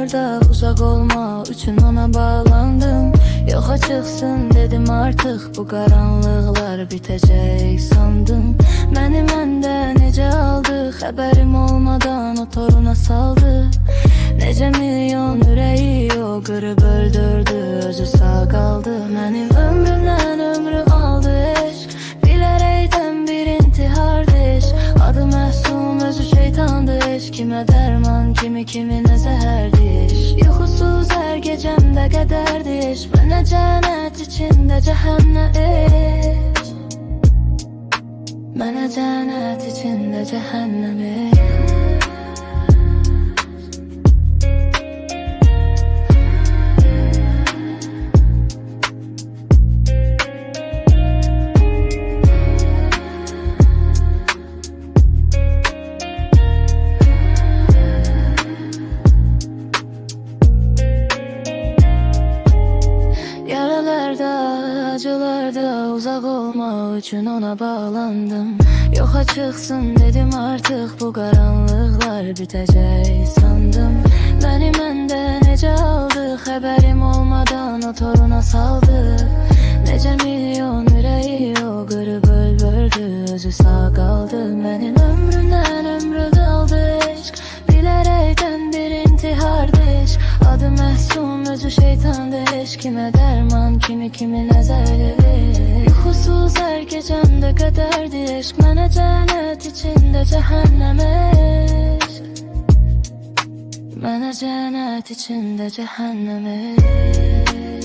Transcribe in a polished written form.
Yaralarda uzak olma üçün ona bağlandım. Yoxa çıxsın dedim artıq, bu qaranlıqlar bitəcək sandım. Məni məndə necə aldı, xəbərim olmadan o toruna saldı. Necə milyon ürəyi o qırıb öldürdü, özü sağ qaldı. Mənim ömrümdən ömrü aldı eşq, bilərəkdən bir intihardı eşq. Adı məsum, özü şeytandı eşq, kimə dərman, kiminə zəhərdi eşq. Yuxusuz hər gecəmdə qədərdi eşq, mənə cənnət içində cəhənnəm eşq. Mənə cənnət içində cəhənnəm eşq. Acılarda uzak olma üçün ona bağlandım. Yoxa çıxsın dedim artıq, bu qaranlıqlar bitəcək sandım. Məni məndə necə aldı, xəbərim olmadan o toruna saldı. Necə milyon ürəyi o qırıb öldürdü, özü sağ qaldı. Mənim ömrümdən ömrü qaldı eşq, bilərəkdən bir intihardı eşq. Adı məsum, özü şeytandı eşq, kimə dərman, kiminə zəhərli. Yuxusuz hər gecəmdə qədərdi eşq, mənə cənnət içində cəhənnəm eşq. Mənə cənnət içində cəhənnəm eşq.